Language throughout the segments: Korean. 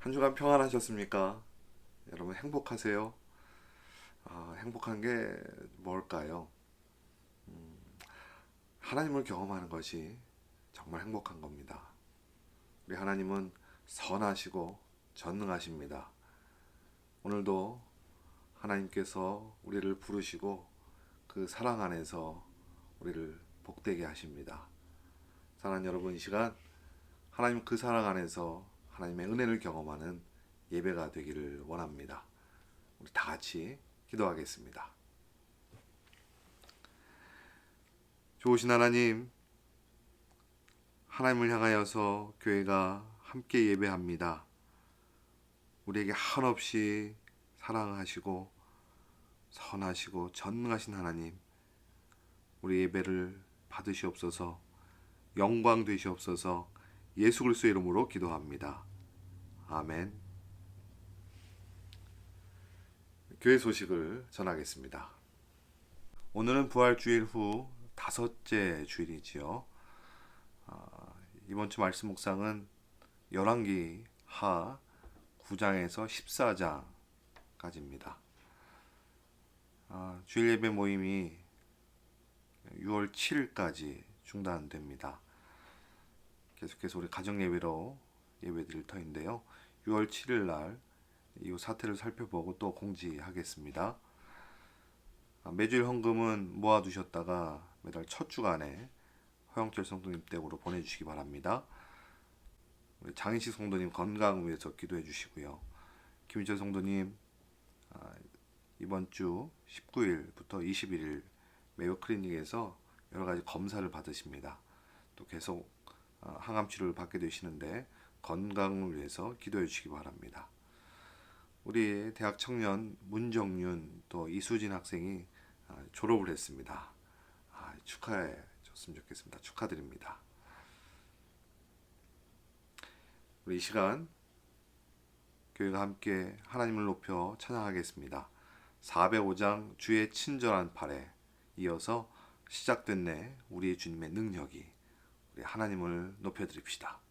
한 주간 평안하셨습니까? 여러분 행복하세요? 행복한 게 뭘까요? 하나님을 경험하는 것이 정말 행복한 겁니다. 우리 하나님은 선하시고 전능하십니다. 오늘도 하나님께서 우리를 부르시고 그 사랑 안에서 우리를 복되게 하십니다. 사랑하는 여러분, 이 시간 하나님 그 사랑 안에서 하나님의 은혜를 경험하는 예배가 되기를 원합니다. 우리 다 같이 기도하겠습니다. 좋으신 하나님, 하나님을 향하여서 교회가 함께 예배합니다. 우리에게 한없이 사랑하시고 선하시고 전능하신 하나님, 우리 예배를 받으시옵소서. 영광 되시옵소서. 예수 그리스도의 이름으로 기도합니다. 아멘. 교회 소식을 전하겠습니다. 오늘은 부활주일 후 다섯째 주일이지요. 이번 주 말씀 묵상은 열왕기 하 9장에서 14장까지입니다. 주일 예배 모임이 6월 7일까지 중단됩니다. 계속해서 우리 가정 예배로 예배드릴 터인데요. 6월 7일 날 이후 사태를 살펴보고 또 공지하겠습니다. 매주일 헌금은 모아두셨다가 매달 첫 주간에 허영철 성도님 댁으로 보내주시기 바랍니다. 우리 장인식 성도님 건강을 위해서 기도해 주시고요. 김희철 성도님 이번 주 19일부터 21일 메이오 클리닉에서 여러 가지 검사를 받으십니다. 또 계속 항암 치료를 받게 되시는데 건강을 위해서 기도해 주시기 바랍니다. 우리 대학 청년 문정윤 또 이수진 학생이 졸업을 했습니다. 축하해 줬으면 좋겠습니다. 축하드립니다. 우리 이 시간 교회가 함께 하나님을 높여 찬양하겠습니다. 405장 주의 친절한 팔에 이어서 시작됐네 우리의 주님의 능력이. 우리 하나님을 높여드립시다.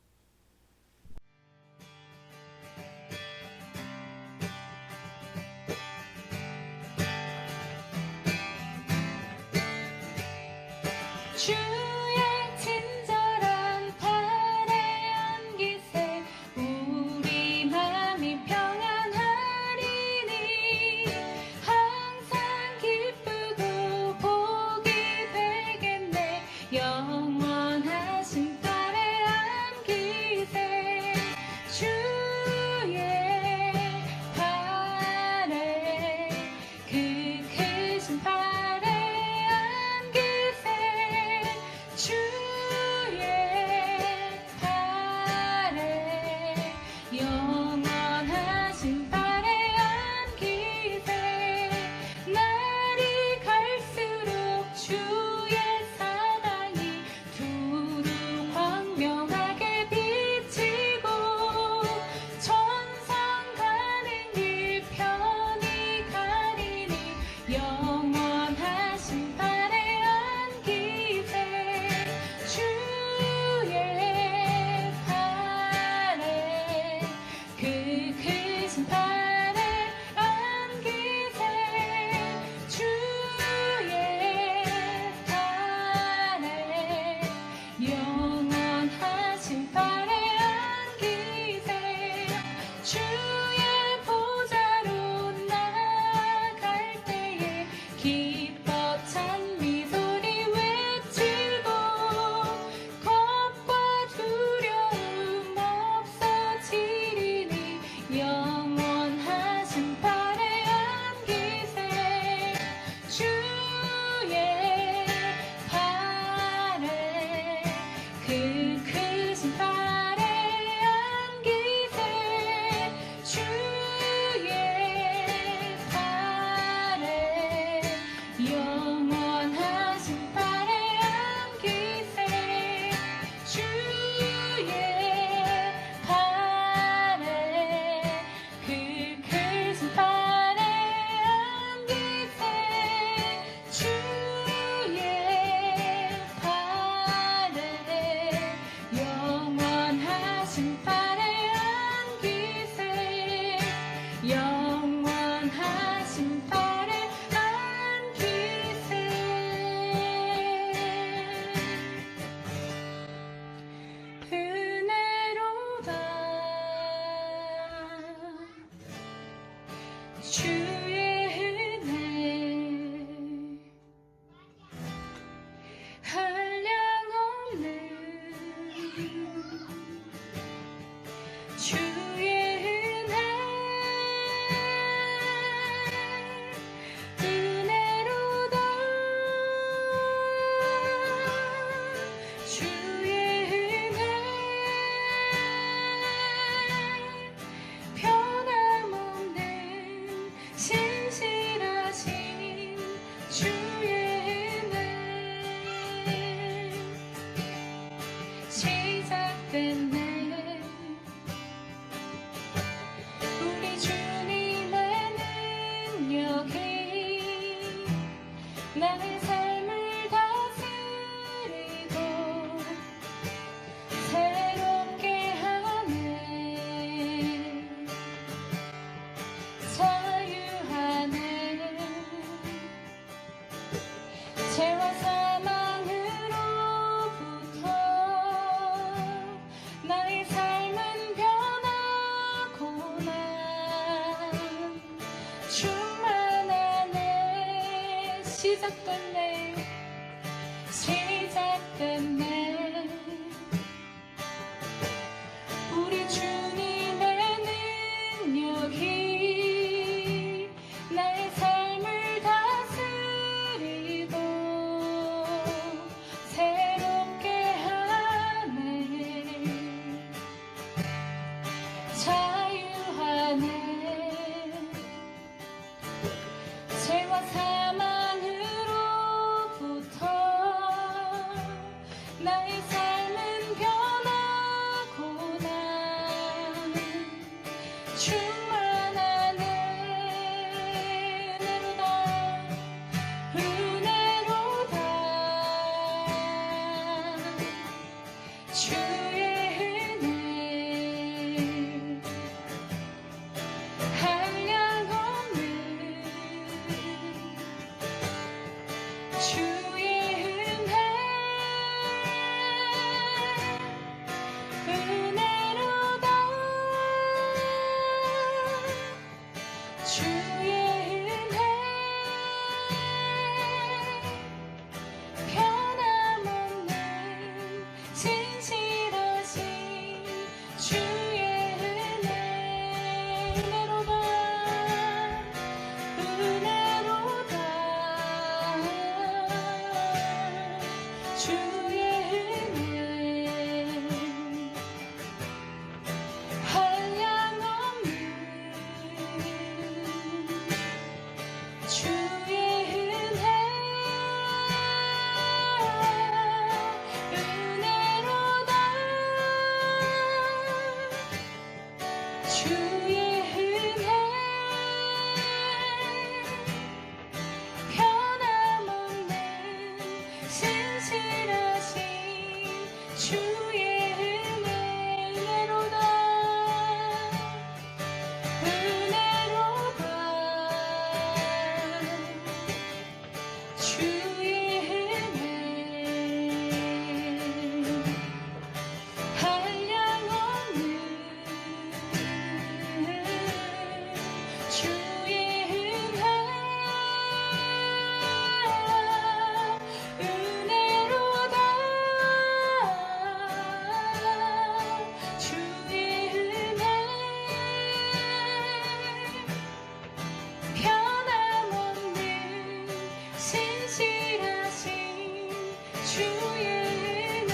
주의 친절한 팔에 안기세 우리 맘이 평안하리니 항상 기쁘고 복이 되겠네 영원하신 팔에 안기세 시작됐네 시작됐네 우리 주님의 능력이 나의 삶을 다스리고 새롭게 하네 자유하네 죄와 사망으로부터 나의 삶은 변하고 난 충만한 은혜로다 주의 은혜 한량없는 주의 은혜로다 주의 은혜 변함없는 진실하신 주의 은혜로다 주의 은혜 한량없는 주의 은혜로다 주의 은혜 변함없는 신실하신 주의 은혜로다 주의 은혜 한량없는 주의 은혜로다 주의 은혜 변함없는 신실하신 주의 은혜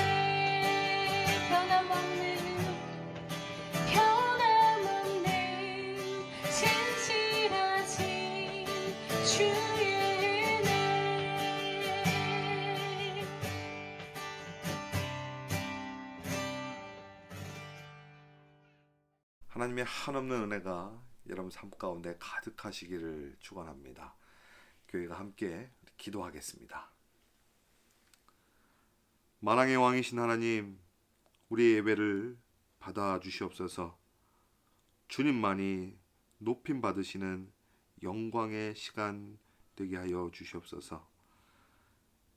변함없는 신실하신 주의 은혜 하나님의 한없는 은혜가 여러분 삶 가운데 가득하시기를 축원합니다. 교회가 함께 기도하겠습니다. 만왕의 왕이신 하나님, 우리의 예배를 받아주시옵소서. 주님만이 높임 받으시는 영광의 시간 되게 하여 주시옵소서.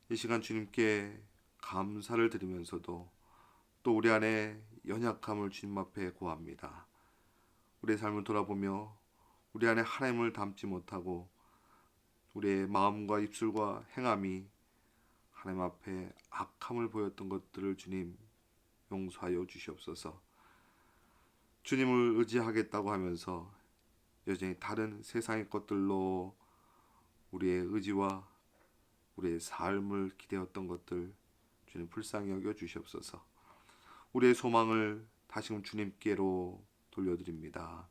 이 시간 주님께 감사를 드리면서도 또 우리 안에 연약함을 주님 앞에 고합니다. 우리의 삶을 돌아보며 우리 안에 하나님을 담지 못하고 우리의 마음과 입술과 행함이 하나님 앞에 악함을 보였던 것들을 주님 용서하여 주시옵소서. 주님을 의지하겠다고 하면서 여전히 다른 세상의 것들로 우리의 의지와 우리의 삶을 기대었던 것들 주님 불쌍히 여겨 주시옵소서. 우리의 소망을 다시금 주님께로 돌려드립니다.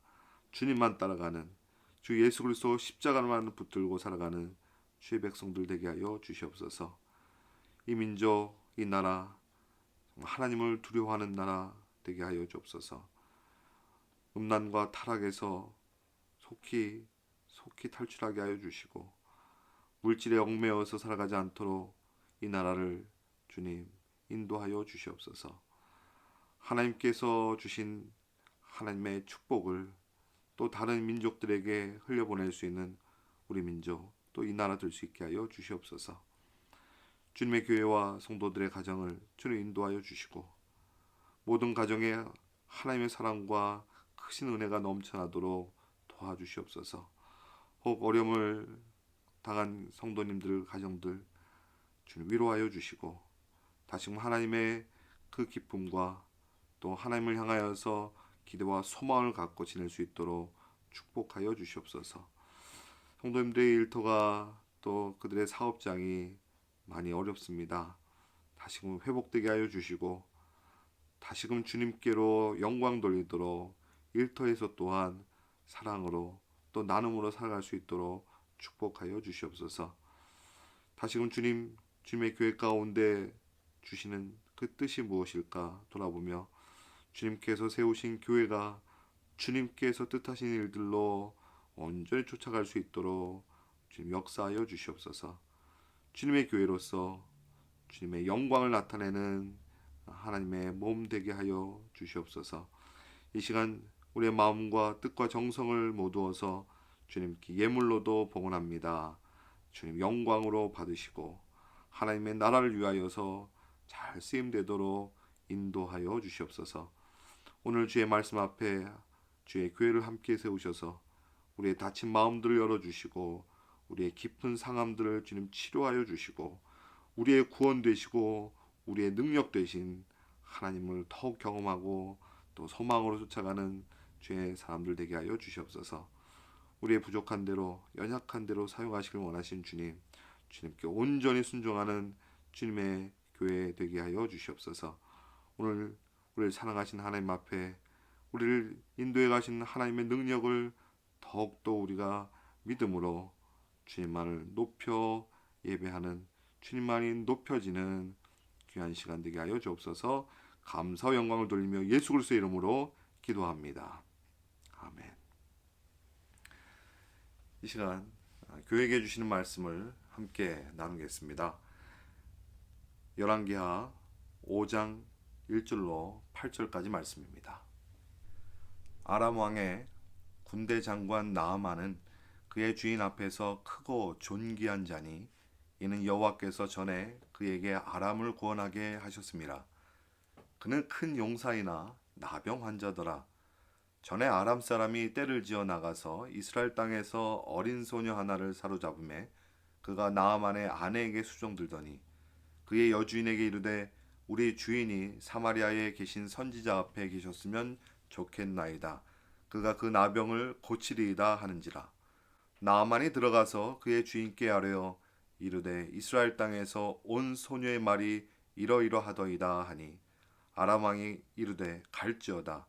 주님만 따라가는 주 예수 그리스도 십자가만 붙들고 살아가는 주의 백성들 되게 하여 주시옵소서. 이 민족, 이 나라 하나님을 두려워하는 나라 되게 하여 주옵소서. 음란과 타락에서 속히 탈출하게 하여 주시고 물질에 얽매여서 살아가지 않도록 이 나라를 주님 인도하여 주시옵소서. 하나님께서 주신 하나님의 축복을 또 다른 민족들에게 흘려보낼 수 있는 우리 민족 또 이 나라 될 수 있게 하여 주시옵소서. 주님의 교회와 성도들의 가정을 주님 인도하여 주시고 모든 가정에 하나님의 사랑과 크신 은혜가 넘쳐나도록 도와주시옵소서. 혹 어려움을 당한 성도님들 가정들 주님 위로하여 주시고 다시금 하나님의 그 기쁨과 또 하나님을 향하여서 기대와 소망을 갖고 지낼 수 있도록 축복하여 주시옵소서. 성도님들의 일터가 또 그들의 사업장이 많이 어렵습니다. 다시금 회복되게 하여 주시고 다시금 주님께로 영광 돌리도록 일터에서 또한 사랑으로 또 나눔으로 살아갈 수 있도록 축복하여 주시옵소서. 다시금 주님의 교회 가운데 주시는 그 뜻이 무엇일까 돌아보며 주님께서 세우신 교회가 주님께서 뜻하신 일들로 온전히 쫓아갈 수 있도록 주님 역사하여 주시옵소서. 주님의 교회로서 주님의 영광을 나타내는 하나님의 몸 되게 하여 주시옵소서. 이 시간 우리의 마음과 뜻과 정성을 모두어서 주님께 예물로도 봉헌합니다. 주님 영광으로 받으시고 하나님의 나라를 위하여서 잘 쓰임되도록 인도하여 주시옵소서. 오늘 주의 말씀 앞에 주의 교회를 함께 세우셔서 우리의 다친 마음들을 열어주시고 우리의 깊은 상함들을 주님 치료하여 주시고 우리의 구원 되시고 우리의 능력 되신 하나님을 더욱 경험하고 또 소망으로 쫓아가는 주의 사람들 되게 하여 주시옵소서. 우리의 부족한 대로 연약한 대로 사용하시길 원하신 주님께 온전히 순종하는 주님의 교회 되게 하여 주시옵소서. 오늘 우리를 사랑하신 하나님 앞에 우리를 인도해 가신 하나님의 능력을 더욱더 우리가 믿음으로 주님만을 높여 예배하는 주님만이 높여지는 귀한 시간 되게 하여 주옵소서. 감사와 영광을 돌리며 예수 그리스도의 이름으로 기도합니다. 아멘. 이 시간 교회에게 주시는 말씀을 함께 나누겠습니다. 열왕기하 5장 1절로 8절까지 말씀입니다. 아람 왕의 군대 장관 나아만은 그의 주인 앞에서 크고 존귀한 자니 이는 여호와께서 전에 그에게 아람을 구원하게 하셨습니다. 그는 큰 용사이나 나병 환자더라. 전에 아람 사람이 떼를 지어 나가서 이스라엘 땅에서 어린 소녀 하나를 사로잡음에 그가 나아만의 아내에게 수종들더니 그의 여주인에게 이르되 우리 주인이 사마리아에 계신 선지자 앞에 계셨으면 좋겠나이다. 그가 그 나병을 고치리이다 하는지라. 나아만이 들어가서 그의 주인께 아뢰어 이르되 이스라엘 땅에서 온 소녀의 말이 이러이러하더이다 하니 아람 왕이 이르되 갈지어다.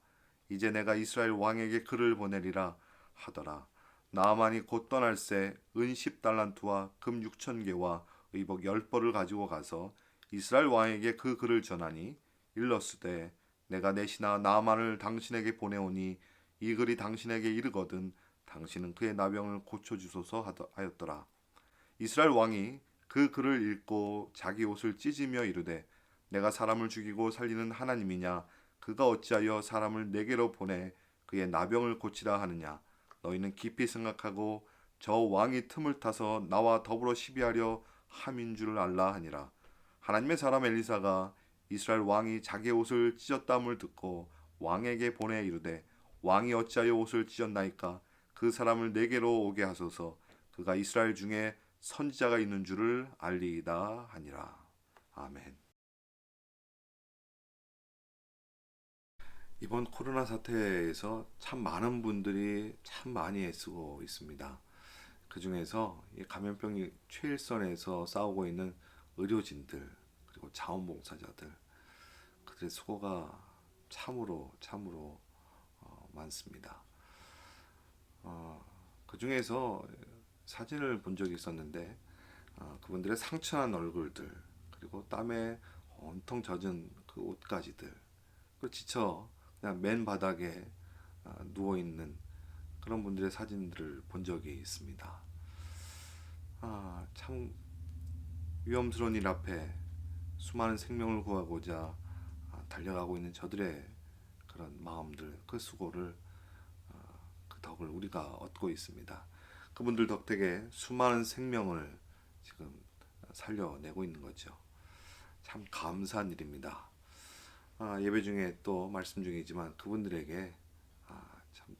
이제 내가 이스라엘 왕에게 글을 보내리라 하더라. 나아만이 곧 떠날새 은 10달란트와 금 6,000개와 의복 10벌을 가지고 가서 이스라엘 왕에게 그 글을 전하니 일렀으되 내가 내 신하 나아만을 당신에게 보내오니 이 글이 당신에게 이르거든 당신은 그의 나병을 고쳐주소서 하였더라. 이스라엘 왕이 그 글을 읽고 자기 옷을 찢으며 이르되 내가 사람을 죽이고 살리는 하나님이냐 그가 어찌하여 사람을 내게로 보내 그의 나병을 고치라 하느냐. 너희는 깊이 생각하고 저 왕이 틈을 타서 나와 더불어 시비하려 함인 줄을 알라 하니라. 하나님의 사람 엘리사가 이스라엘 왕이 자기 옷을 찢었다함을 듣고 왕에게 보내 이르되 왕이 어찌하여 옷을 찢었나이까. 그 사람을 내게로 오게 하소서. 그가 이스라엘 중에 선지자가 있는 줄을 알리이다 하니라. 아멘. 이번 코로나 사태에서 참 많은 분들이 참 많이 애쓰고 있습니다. 그 중에서 이 감염병이 최일선에서 싸우고 있는 의료진들 그리고 자원봉사자들 그들의 수고가 참으로 많습니다. 그 중에서 사진을 본 적이 있었는데 그분들의 상처난 얼굴들 그리고 땀에 온통 젖은 그 옷가지들 그 지쳐 그냥 맨 바닥에 누워 있는 그런 분들의 사진들을 본 적이 있습니다. 참 위험스러운 일 앞에 수많은 생명을 구하고자 달려가고 있는 저들의 그런 마음들, 그 수고를 그 덕을 우리가 얻고 있습니다. 그분들 덕택에 수많은 생명을 지금 살려내고 있는 거죠. 참 감사한 일입니다. 예배 중에 또 말씀 중이지만 그분들에게 참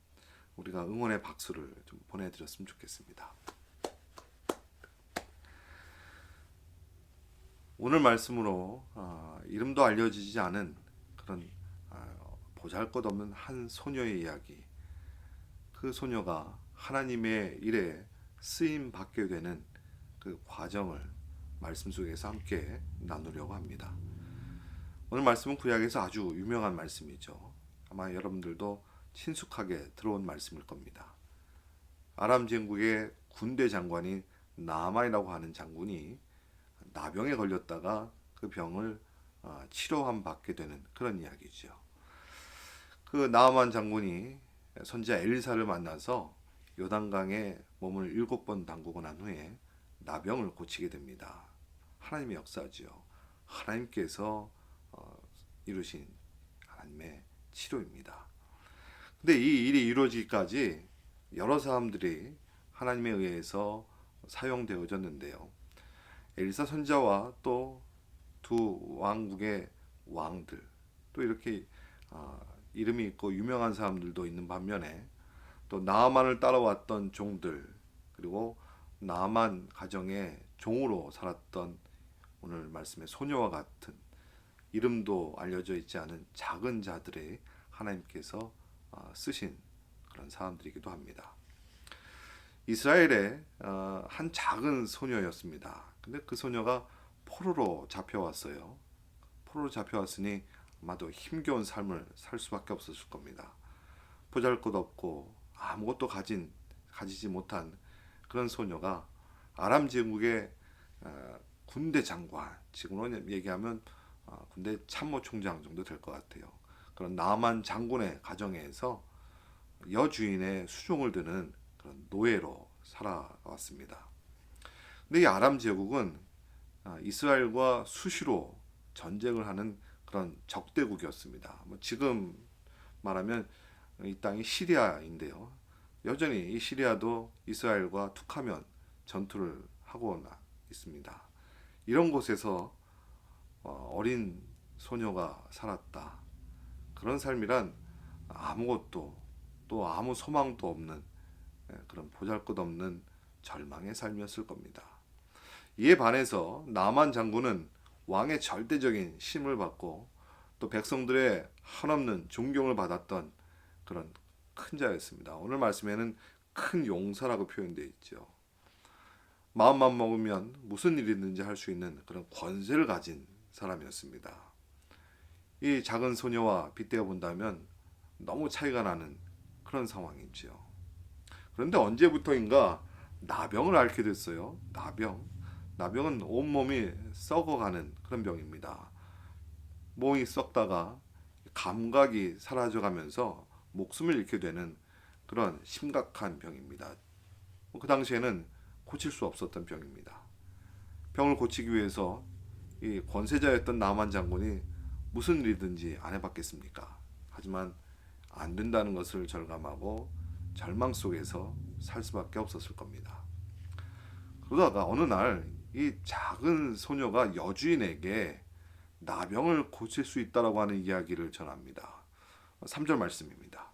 우리가 응원의 박수를 좀 보내드렸으면 좋겠습니다. 오늘 말씀으로 이름도 알려지지 않은 그런 보잘것없는 한 소녀의 이야기, 그 소녀가 하나님의 일에 쓰임 받게 되는 그 과정을 말씀 속에서 함께 나누려고 합니다. 오늘 말씀은 구약에서 아주 유명한 말씀이죠. 아마 여러분들도 친숙하게 들어온 말씀일 겁니다. 아람 제국의 군대 장관인 나아만이라고 하는 장군이 나병에 걸렸다가 그 병을 치료함 받게 되는 그런 이야기죠. 그 나아만 장군이 선지자 엘리사를 만나서 요단강에 몸을 7번 담그고 난 후에 나병을 고치게 됩니다. 하나님의 역사지요. 하나님께서 이루신 하나님의 치료입니다. 근데 이 일이 이루어지기까지 여러 사람들이 하나님에 의해서 사용되어졌는데요. 엘리사 선지자와 또 두 왕국의 왕들, 또 이렇게 이름이 있고 유명한 사람들도 있는 반면에 또 나아만을 따라왔던 종들, 그리고 나아만 가정의 종으로 살았던 오늘 말씀의 소녀와 같은 이름도 알려져 있지 않은 작은 자들의 하나님께서 쓰신 그런 사람들이기도 합니다. 이스라엘의 한 작은 소녀였습니다. 근데 그 소녀가 포로로 잡혀왔어요. 포로로 잡혀왔으니 아마도 힘겨운 삶을 살 수밖에 없었을 겁니다. 보잘것없고 아무것도 가지지 못한 그런 소녀가 아람 제국의 군대 장관, 지금으로 얘기하면 군대 참모총장 정도 될 것 같아요. 그런 나아만 장군의 가정에서 여주인의 수종을 드는 그런 노예로 살아왔습니다. 근데 이 아람 제국은 이스라엘과 수시로 전쟁을 하는 그런 적대국이었습니다. 지금 말하면 이 땅이 시리아인데요. 여전히 이 시리아도 이스라엘과 툭하면 전투를 하고 있습니다. 이런 곳에서 어린 소녀가 살았다. 그런 삶이란 아무것도 또 아무 소망도 없는 그런 보잘것없는 절망의 삶이었을 겁니다. 이에 반해서 나만 장군은 왕의 절대적인 신임을 받고 또 백성들의 한없는 존경을 받았던 그런 큰 자였습니다. 오늘 말씀에는 큰 용사라고 표현되어 있죠. 마음만 먹으면 무슨 일이든지 할 수 있는 그런 권세를 가진 사람이었습니다. 이 작은 소녀와 빗대어 본다면 너무 차이가 나는 그런 상황이지요. 그런데 언제부터인가 나병을 앓게 됐어요. 나병은 온몸이 썩어가는 그런 병입니다. 몸이 썩다가 감각이 사라져가면서 목숨을 잃게 되는 그런 심각한 병입니다. 그 당시에는 고칠 수 없었던 병입니다. 병을 고치기 위해서 이 권세자였던 나만 장군이 무슨 일이든지 안 해봤겠습니까? 하지만 안 된다는 것을 절감하고 절망 속에서 살 수밖에 없었을 겁니다. 그러다가 어느 날 이 작은 소녀가 여주인에게 나병을 고칠 수 있다라고 하는 이야기를 전합니다. 3절 말씀입니다.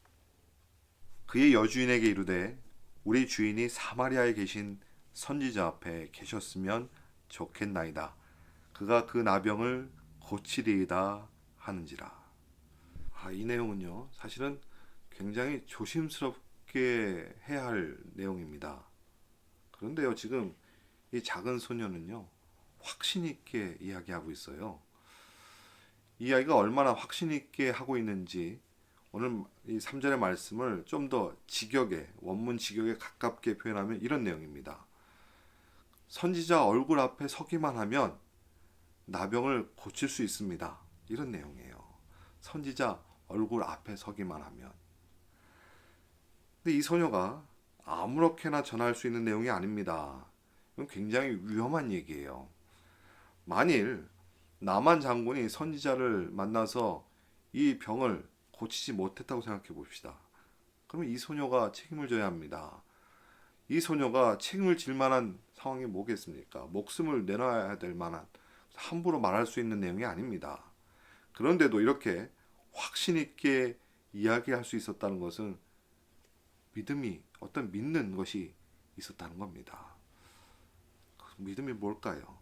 그의 여주인에게 이르되 우리 주인이 사마리아에 계신 선지자 앞에 계셨으면 좋겠나이다. 그가 그 나병을 고치리이다 하는지라. 이 내용은요, 사실은 굉장히 조심스럽게 해야 할 내용입니다. 그런데요, 지금 이 작은 소녀는요, 확신 있게 이야기하고 있어요. 이 이야기가 얼마나 확신 있게 하고 있는지 오늘 이 3절의 말씀을 좀 더 원문 직역에 가깝게 표현하면 이런 내용입니다. 선지자 얼굴 앞에 서기만 하면 나병을 고칠 수 있습니다. 이런 내용이에요. 선지자 얼굴 앞에 서기만 하면. 근데 이 소녀가 아무렇게나 전할 수 있는 내용이 아닙니다. 이건 굉장히 위험한 얘기예요. 만일 나만 장군이 선지자를 만나서 이 병을 고치지 못했다고 생각해 봅시다. 그러면 이 소녀가 책임을 져야 합니다. 이 소녀가 책임을 질 만한 상황이 뭐겠습니까? 목숨을 내놔야 될 만한, 함부로 말할 수 있는 내용이 아닙니다. 그런데도 이렇게 확신 있게 이야기할 수 있었다는 것은 어떤 믿는 것이 있었다는 겁니다. 믿음이 뭘까요?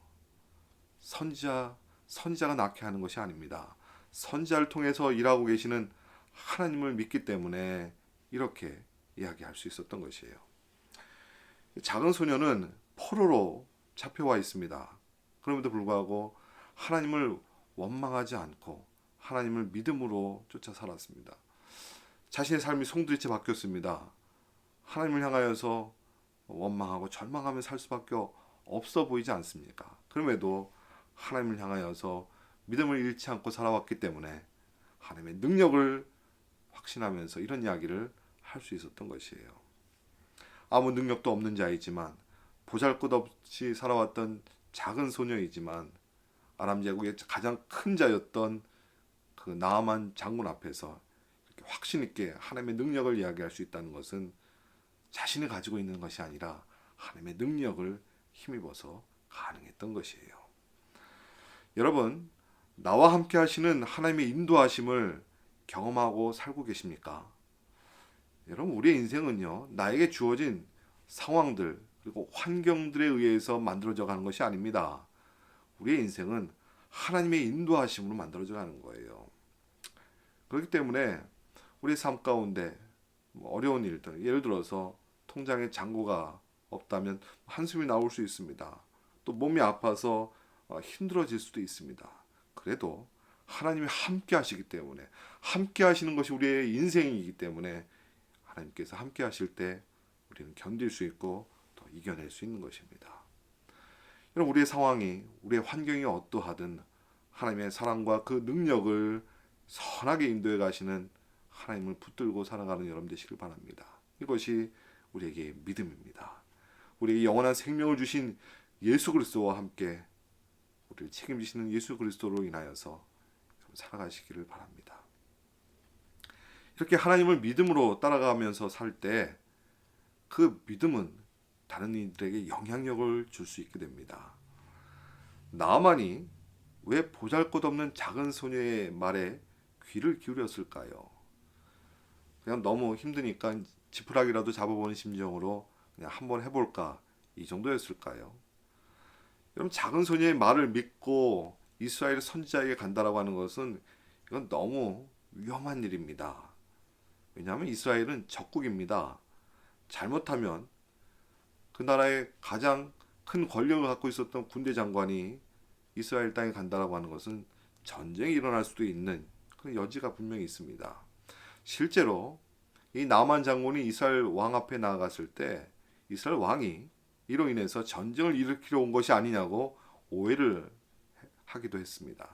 선지자가 낳게 하는 것이 아닙니다. 선지자를 통해서 일하고 계시는 하나님을 믿기 때문에 이렇게 이야기할 수 있었던 것이에요. 작은 소녀는 포로로 잡혀와 있습니다. 그럼에도 불구하고 하나님을 원망하지 않고 하나님을 믿음으로 쫓아 살았습니다. 자신의 삶이 송두리째 바뀌었습니다. 하나님을 향하여서 원망하고 절망하며 살 수밖에 없어 보이지 않습니까? 그럼에도 하나님을 향하여서 믿음을 잃지 않고 살아왔기 때문에 하나님의 능력을 확신하면서 이런 이야기를 할 수 있었던 것이에요. 아무 능력도 없는 자이지만 보잘것없이 살아왔던 작은 소녀이지만 아람 제국의 가장 큰 자였던 그 나아만 장군 앞에서 이렇게 확신 있게 하나님의 능력을 이야기할 수 있다는 것은 자신이 가지고 있는 것이 아니라 하나님의 능력을 힘입어서 가능했던 것이에요. 여러분, 나와 함께 하시는 하나님의 인도하심을 경험하고 살고 계십니까? 여러분, 우리의 인생은요, 나에게 주어진 상황들 그리고 환경들에 의해서 만들어져 가는 것이 아닙니다. 우리의 인생은 하나님의 인도하심으로 만들어져 가는 거예요. 그렇기 때문에 우리의 삶 가운데 어려운 일들, 예를 들어서 통장에 잔고가 없다면 한숨이 나올 수 있습니다. 또 몸이 아파서 힘들어질 수도 있습니다. 그래도 하나님이 함께 하시기 때문에, 함께 하시는 것이 우리의 인생이기 때문에 하나님께서 함께 하실 때 우리는 견딜 수 있고 또 이겨낼 수 있는 것입니다. 여러분, 우리의 상황이, 우리의 환경이 어떠하든 하나님의 사랑과 그 능력을 선하게 인도해 가시는 하나님을 붙들고 살아가는 여러분 되시길 바랍니다. 이것이 우리에게 믿음입니다. 우리에게 영원한 생명을 주신 예수 그리스도와 함께 우리를 책임지시는 예수 그리스도로 인하여서 살아가시기를 바랍니다. 이렇게 하나님을 믿음으로 따라가면서 살 때 그 믿음은 다른 이들에게 영향력을 줄 수 있게 됩니다. 나아만이 왜 보잘것없는 작은 소녀의 말에 귀를 기울였을까요? 그냥 너무 힘드니까 지푸라기라도 잡아보는 심정으로 그냥 한번 해볼까, 이 정도였을까요? 여러분, 작은 소녀의 말을 믿고 이스라엘 선지자에게 간다라고 하는 것은 이건 너무 위험한 일입니다. 왜냐하면 이스라엘은 적국입니다. 잘못하면 그 나라의 가장 큰 권력을 갖고 있었던 군대 장관이 이스라엘 땅에 간다라고 하는 것은 전쟁이 일어날 수도 있는 그런 여지가 분명히 있습니다. 실제로 이 나만 장군이 이스라엘 왕 앞에 나아갔을 때 이스라엘 왕이 이로 인해서 전쟁을 일으키러 온 것이 아니냐고 오해를 하기도 했습니다.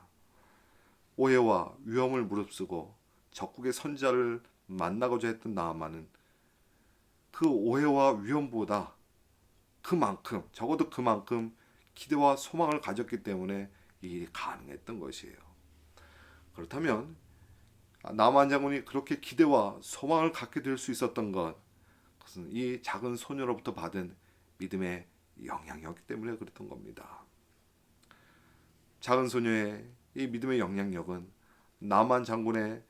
오해와 위험을 무릅쓰고 적국의 선지자를 만나고자 했던 나아만은 그 오해와 위험보다 적어도 그만큼 기대와 소망을 가졌기 때문에 이 일이 가능했던 것이에요. 그렇다면 나만 장군이 그렇게 기대와 소망을 갖게 될 수 있었던 그것은 이 작은 소녀로부터 받은 믿음의 영향력 때문에 그랬던 겁니다. 작은 소녀의 이 믿음의 영향력은 나만 장군의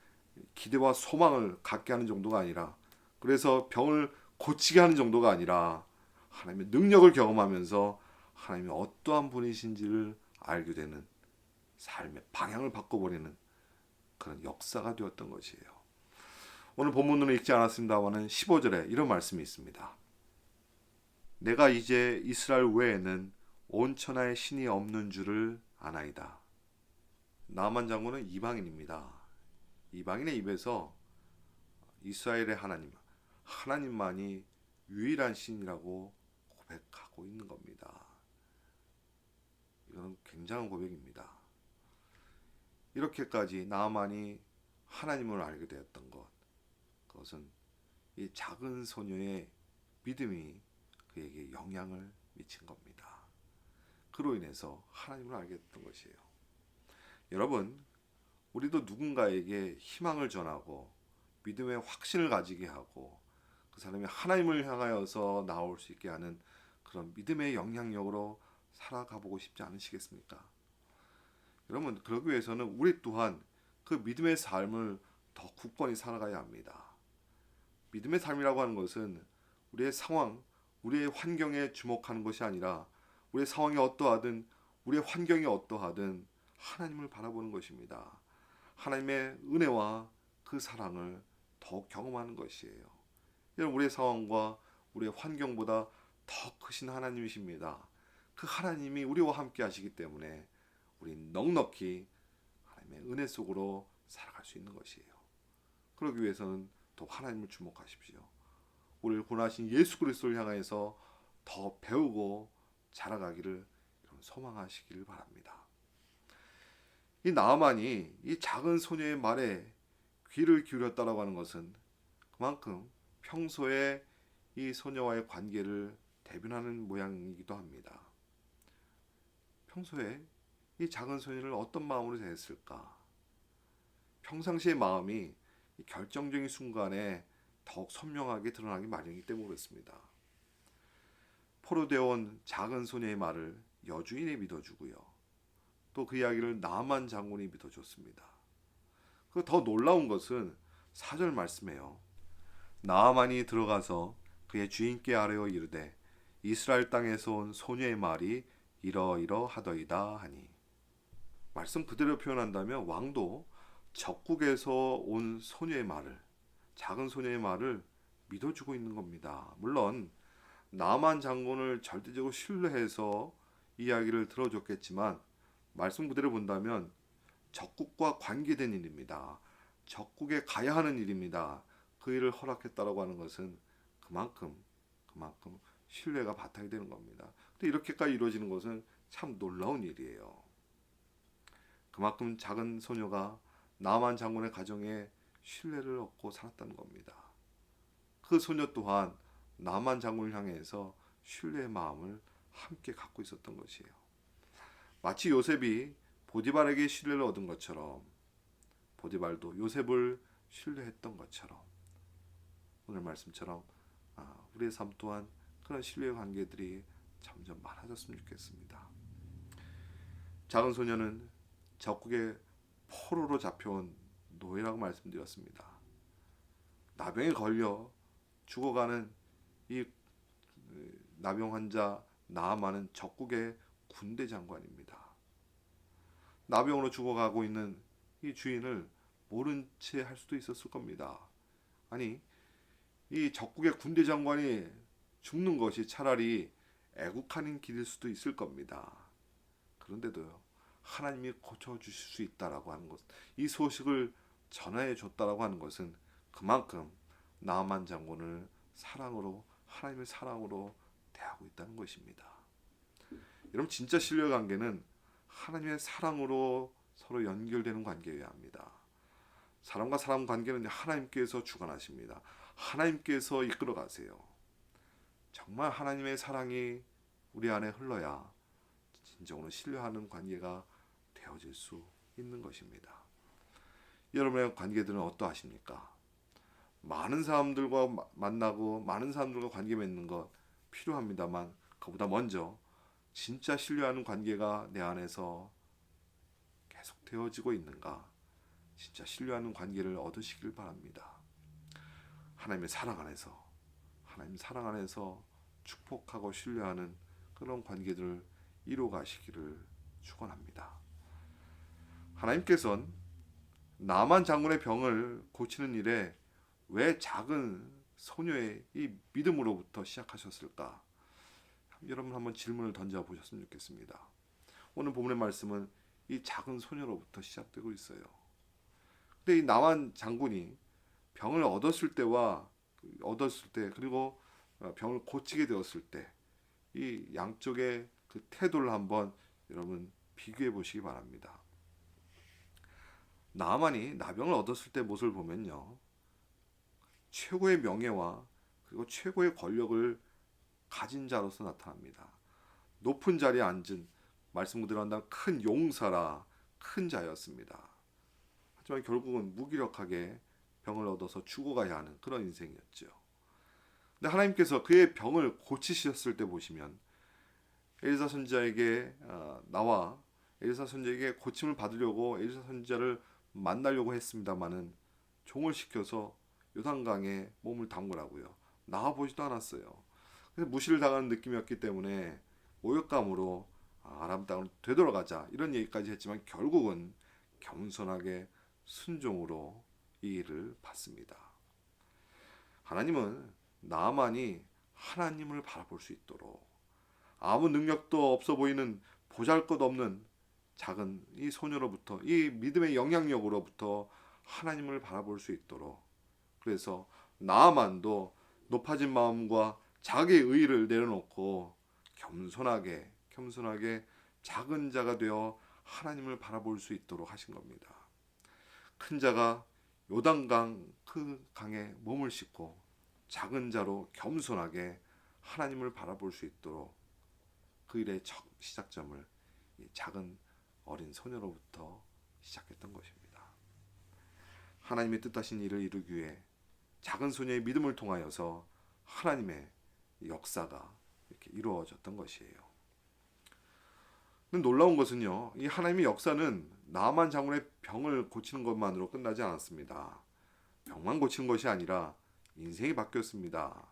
기대와 소망을 갖게 하는 정도가 아니라, 그래서 병을 고치게 하는 정도가 아니라 하나님의 능력을 경험하면서 하나님이 어떠한 분이신지를 알게 되는 삶의 방향을 바꿔버리는 그런 역사가 되었던 것이에요. 오늘 본문으로 읽지 않았습니다마는 15절에 이런 말씀이 있습니다. 내가 이제 이스라엘 외에는 온 천하에 신이 없는 줄을 아나이다. 나만 장군은 이방인입니다. 이방인의 입에서 이스라엘의 하나님만이 유일한 신이라고 고백하고 있는 겁니다. 이건 굉장한 고백입니다. 이렇게까지 나아만이 하나님을 알게 되었던 그것은 이 작은 소녀의 믿음이 그에게 영향을 미친 겁니다. 그로 인해서 하나님을 알게 됐던 것이에요. 여러분, 우리도 누군가에게 희망을 전하고 믿음의 확신을 가지게 하고 그 사람이 하나님을 향하여서 나올 수 있게 하는 그런 믿음의 영향력으로 살아가 보고 싶지 않으시겠습니까? 여러분, 그러기 위해서는 우리 또한 그 믿음의 삶을 더 굳건히 살아가야 합니다. 믿음의 삶이라고 하는 것은 우리의 상황, 우리의 환경에 주목하는 것이 아니라 우리의 상황이 어떠하든 우리의 환경이 어떠하든 하나님을 바라보는 것입니다. 하나님의 은혜와 그 사랑을 더욱 경험하는 것이에요. 여러분, 우리의 상황과 우리의 환경보다 더 크신 하나님이십니다. 그 하나님이 우리와 함께 하시기 때문에 우리 넉넉히 하나님의 은혜 속으로 살아갈 수 있는 것이에요. 그러기 위해서는 더 하나님을 주목하십시오. 우리를 구원하신 예수 그리스도를 향해서 더 배우고 자라가기를 소망하시기를 바랍니다. 이 나아만이 이 작은 소녀의 말에 귀를 기울였다라고 하는 것은 그만큼 평소에 이 소녀와의 관계를 대변하는 모양이기도 합니다. 평소에 이 작은 소녀를 어떤 마음으로 대했을까? 평상시의 마음이 이 결정적인 순간에 더욱 선명하게 드러나기 마련이기 때문에 그렇습니다. 포로되어 온 작은 소녀의 말을 여주인이 믿어주고요. 또 그 이야기를 나만 장군이 믿어줬습니다. 그 더 놀라운 것은 4절 말씀에요. 나아만이 들어가서 그의 주인께 아뢰어 이르되 이스라엘 땅에서 온 소녀의 말이 이러이러하더이다 하니, 말씀 그대로 표현한다면 왕도 적국에서 온 소녀의 말을, 작은 소녀의 말을 믿어주고 있는 겁니다. 물론 나만 장군을 절대적으로 신뢰해서 이야기를 들어줬겠지만 말씀 그대로 본다면 적국과 관계된 일입니다. 적국에 가야 하는 일입니다. 그 일을 허락했다라고 하는 것은 그만큼 신뢰가 바탕이 되는 겁니다. 근데 이렇게까지 이루어지는 것은 참 놀라운 일이에요. 그만큼 작은 소녀가 나만 장군의 가정에 신뢰를 얻고 살았다는 겁니다. 그 소녀 또한 나만 장군을 향해서 신뢰의 마음을 함께 갖고 있었던 것이에요. 마치 요셉이 보디발에게 신뢰를 얻은 것처럼 보디발도 요셉을 신뢰했던 것처럼 오늘 말씀처럼 우리의 삶 또한 그런 신뢰의 관계들이 점점 많아졌으면 좋겠습니다. 작은 소녀는 적국의 포로로 잡혀온 노예라고 말씀드렸습니다. 나병에 걸려 죽어가는 이 나병 환자 나아만은 적국의 군대 장관입니다. 나병으로 죽어가고 있는 이 주인을 모른 채 할 수도 있었을 겁니다. 아니, 이 적국의 군대 장관이 죽는 것이 차라리 애국하는 길일 수도 있을 겁니다. 그런데도요, 하나님이 고쳐주실 수 있다라고 하는 것, 이 소식을 전해 줬다라고 하는 것은 그만큼 나아만 장군을 사랑으로, 하나님의 사랑으로 대하고 있다는 것입니다. 여러분, 진짜 신뢰 관계는 하나님의 사랑으로 서로 연결되는 관계여야 합니다. 사람과 사람 관계는 하나님께서 주관하십니다. 하나님께서 이끌어 가세요. 정말 하나님의 사랑이 우리 안에 흘러야 진정으로 신뢰하는 관계가 되어질 수 있는 것입니다. 여러분의 관계들은 어떠하십니까? 많은 사람들과 만나고 많은 사람들과 관계 맺는 것 필요합니다만 그보다 먼저 진짜 신뢰하는 관계가 내 안에서 계속 되어지고 있는가? 진짜 신뢰하는 관계를 얻으시길 바랍니다. 하나님의 사랑 안에서, 하나님 사랑 안에서 축복하고 신뢰하는 그런 관계들을 이루어가시기를 축원합니다. 하나님께서는 나만 장군의 병을 고치는 일에 왜 작은 소녀의 이 믿음으로부터 시작하셨을까? 여러분 한번 질문을 던져 보셨으면 좋겠습니다. 오늘 본문의 말씀은 이 작은 소녀로부터 시작되고 있어요. 근데 이 나만 장군이 병을 얻었을 때 그리고 병을 고치게 되었을 때 이 양쪽의 그 태도를 한번 여러분 비교해 보시기 바랍니다. 나만이 나병을 얻었을 때 모습을 보면요, 최고의 명예와 그리고 최고의 권력을 가진 자로서 나타납니다. 높은 자리에 앉은, 말씀 그대로 한다면 큰 용사라, 큰 자였습니다. 하지만 결국은 무기력하게 병을 얻어서 죽어가야 하는 그런 인생이었죠. 근데 하나님께서 그의 병을 고치셨을 때 보시면 엘사 선지자에게 나와 엘사 선지자에게 고침을 받으려고 엘사 선지자를 만나려고 했습니다마는 종을 시켜서 요단강에 몸을 담그라고요. 나와 보지도 않았어요. 그래서 무시를 당하는 느낌이었기 때문에 모욕감으로 아람 땅으로 되돌아가자 이런 얘기까지 했지만 결국은 겸손하게 순종으로 이 일을 받습니다. 하나님은 나만이 하나님을 바라볼 수 있도록 아무 능력도 없어 보이는 보잘것없는 작은 이 소녀로부터 이 믿음의 영향력으로부터 하나님을 바라볼 수 있도록 그래서 나만도 높아진 마음과 자기의 의의를 내려놓고 겸손하게 작은 자가 되어 하나님을 바라볼 수 있도록 하신 겁니다. 큰 자가 요단강 그 강에 몸을 싣고 작은 자로 겸손하게 하나님을 바라볼 수 있도록 그 일의 첫 시작점을 이 작은 어린 소녀로부터 시작했던 것입니다. 하나님의 뜻하신 일을 이루기 위해 작은 소녀의 믿음을 통하여서 하나님의 역사가 이렇게 이루어졌던 것이에요. 근데 놀라운 것은요, 이 하나님의 역사는 나만 장군의 병을 고치는 것만으로 끝나지 않았습니다. 병만 고치는 것이 아니라 인생이 바뀌었습니다.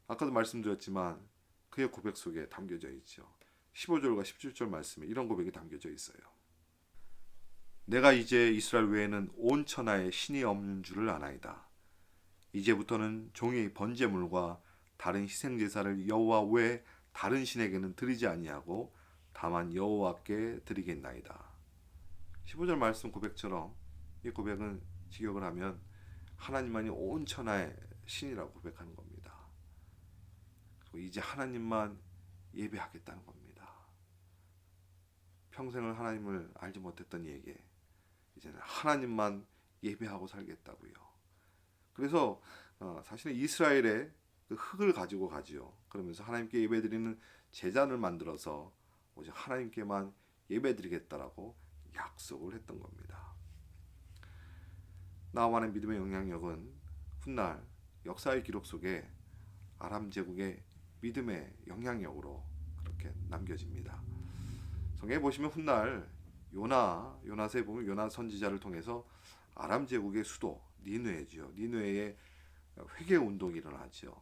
아까도 말씀드렸지만 그의 고백 속에 담겨져 있죠. 15절과 17절 말씀에 이런 고백이 담겨져 있어요. 내가 이제 이스라엘 외에는 온 천하에 신이 없는 줄을 아나이다. 이제부터는 종이 번제물과 다른 희생제사를 여호와 외에 다른 신에게는 드리지 아니하고 다만 여호와께 드리겠나이다. 15절 말씀 고백처럼 이 고백은 직역을 하면 하나님만이 온 천하의 신이라고 고백하는 겁니다. 그리고 이제 하나님만 예배하겠다는 겁니다. 평생을 하나님을 알지 못했던 이에게 이제는 하나님만 예배하고 살겠다고요. 그래서 사실은 이스라엘의 그 흙을 가지고 가지요. 그러면서 하나님께 예배드리는 제단을 만들어서 오직 하나님께만 예배드리겠다라고 약속을 했던 겁니다. 나만의 믿음의 영향력은 훗날 역사의 기록 속에 아람 제국의 믿음의 영향력으로 그렇게 남겨집니다. 성경에 보시면 훗날 요나서에 보면 요나 선지자를 통해서 아람 제국의 수도 니느웨지요. 니느웨에 회개 운동이 일어나죠.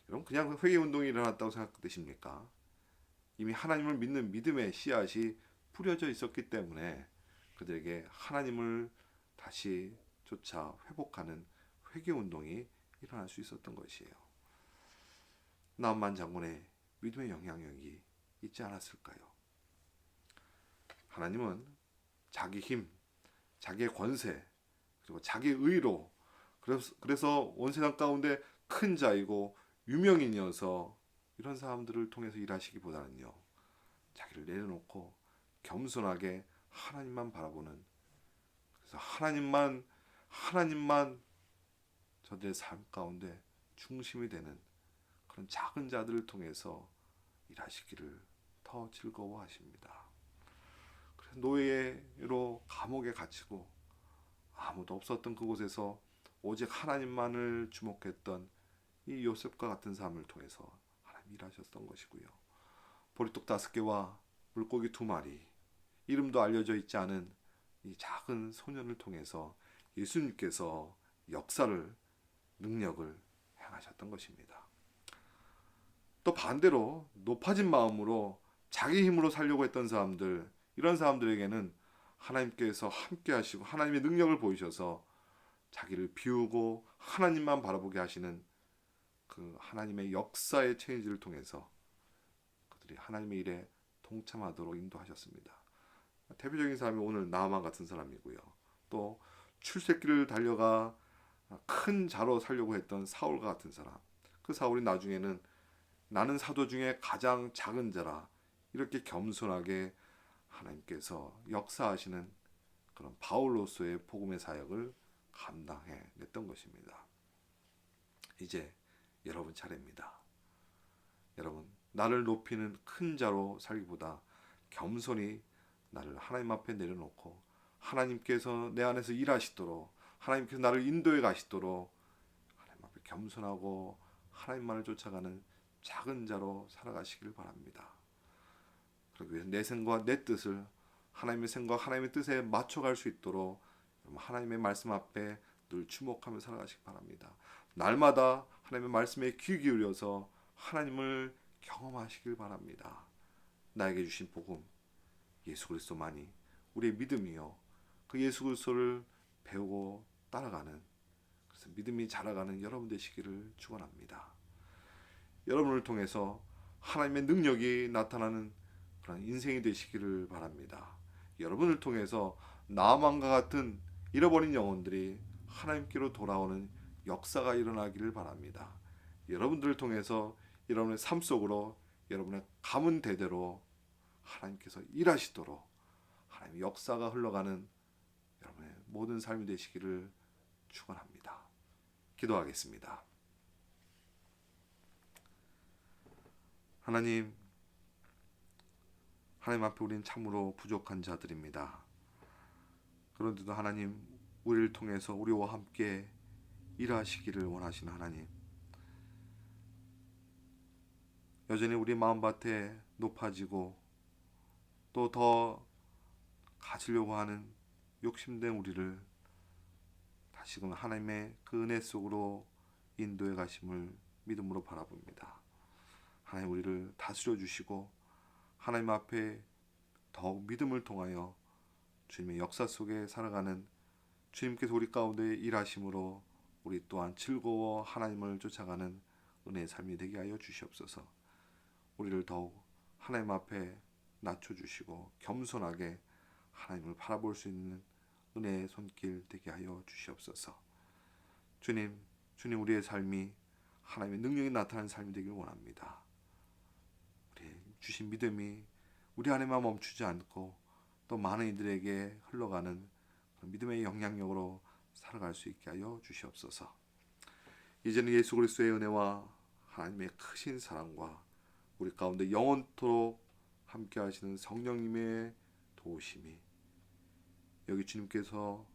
여러분 그냥 회개 운동이 일어났다고 생각되십니까? 이미 하나님을 믿는 믿음의 씨앗이 뿌려져 있었기 때문에 그들에게 하나님을 다시 쫓아 회복하는 회개 운동이 일어날 수 있었던 것이에요. 나만 장군의 믿음의 영향력이 있지 않았을까요? 하나님은 자기 힘, 자기의 권세, 그리고 자기의 의로 그래서 온 세상 가운데 큰 자이고 유명인이어서 이런 사람들을 통해서 일하시기보다는요. 자기를 내려놓고 겸손하게 하나님만 바라보는 그래서 하나님만 저들의 삶 가운데 중심이 되는 그런 작은 자들을 통해서 일하시기를 더 즐거워하십니다. 그래서 노예로 감옥에 갇히고 아무도 없었던 그곳에서 오직 하나님만을 주목했던 이 요셉과 같은 삶을 통해서 하나님 일하셨던 것이고요. 보리떡 5개와 물고기 2마리, 이름도 알려져 있지 않은 이 작은 소년을 통해서 예수님께서 역사를, 능력을 행하셨던 것입니다. 또 반대로 높아진 마음으로 자기 힘으로 살려고 했던 사람들, 이런 사람들에게는 하나님께서 함께 하시고 하나님의 능력을 보이셔서 자기를 비우고 하나님만 바라보게 하시는 그 하나님의 역사의 체인지를 통해서 그들이 하나님의 일에 동참하도록 인도하셨습니다. 대표적인 사람이 오늘 나아만 같은 사람이고요. 또 출세길을 달려가 큰 자로 살려고 했던 사울과 같은 사람. 그 사울이 나중에는 나는 사도 중에 가장 작은 자라 이렇게 겸손하게 하나님께서 역사하시는 그런 바울로서의 복음의 사역을 감당해 냈던 것입니다. 이제 여러분 차례입니다. 여러분 나를 높이는 큰 자로 살기보다 겸손히 나를 하나님 앞에 내려놓고 하나님께서 내 안에서 일하시도록 하나님께서 나를 인도해 가시도록 하나님 앞에 겸손하고 하나님만을 쫓아가는 작은 자로 살아가시길 바랍니다. 그러기 위해서 내 생각과 내 뜻을 하나님의 생각과 하나님의 뜻에 맞춰갈 수 있도록 하나님의 말씀 앞에 늘 주목하며 살아가시기 바랍니다. 날마다 하나님의 말씀에 귀 기울여서 하나님을 경험하시길 바랍니다. 나에게 주신 복음 예수 그리스도만이 우리의 믿음이요. 그 예수 그리스도를 배우고 따라가는, 그래서 믿음이 자라가는 여러분 되시기를 축원합니다. 여러분을 통해서 하나님의 능력이 나타나는 그런 인생이 되시기를 바랍니다. 여러분을 통해서 나만과 같은 잃어버린 영혼들이 하나님께로 돌아오는 역사가 일어나기를 바랍니다. 여러분들을 통해서 여러분의 삶 속으로 여러분의 가문 대대로 하나님께서 일하시도록 하나님의 역사가 흘러가는 여러분의 모든 삶이 되시기를 축원합니다. 기도하겠습니다. 하나님 앞에 우리는 참으로 부족한 자들입니다. 그런데도 하나님 우리를 통해서 우리와 함께 일하시기를 원하시는 하나님, 여전히 우리 마음밭에 높아지고 또 더 가지려고 하는 욕심된 우리를 다시금 하나님의 그 은혜 속으로 인도해 가심을 믿음으로 바라봅니다. 하나님 우리를 다스려 주시고 하나님 앞에 더욱 믿음을 통하여 주님의 역사 속에 살아가는 주님께서 우리 가운데 일하심으로 우리 또한 즐거워 하나님을 쫓아가는 은혜의 삶이 되게 하여 주시옵소서. 우리를 더욱 하나님 앞에 낮춰주시고 겸손하게 하나님을 바라볼 수 있는 은혜의 손길 되게 하여 주시옵소서. 주님 우리의 삶이 하나님의 능력이 나타나는 삶이 되길 원합니다. 우리 주신 믿음이 우리 안에만 멈추지 않고 또 많은 이들에게 흘러가는 믿음의 영향력으로 살아갈 수 있게 하여 주시옵소서. 이제는 예수 그리스도의 은혜와 하나님의 크신 사랑과 우리 가운데 영원토록 함께 하시는 성령님의 도우심이 여기 주님께서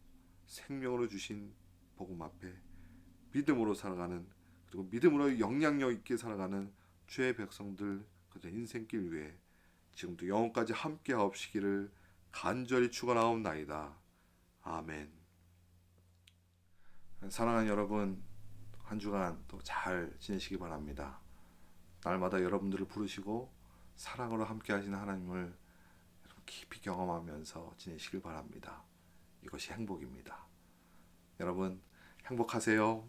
생명으로 주신 복음 앞에 믿음으로 살아가는, 그리고 믿음으로 영향력 있게 살아가는 주의 백성들 그저 인생길 위에 지금도 영원까지 함께 하옵시기를 간절히 축원하옵나이다. 아멘. 사랑하는 여러분, 한 주간 또 잘 지내시기 바랍니다. 날마다 여러분들을 부르시고 사랑으로 함께 하시는 하나님을 깊이 경험하면서 지내시길 바랍니다. 이것이 행복입니다. 여러분 행복하세요.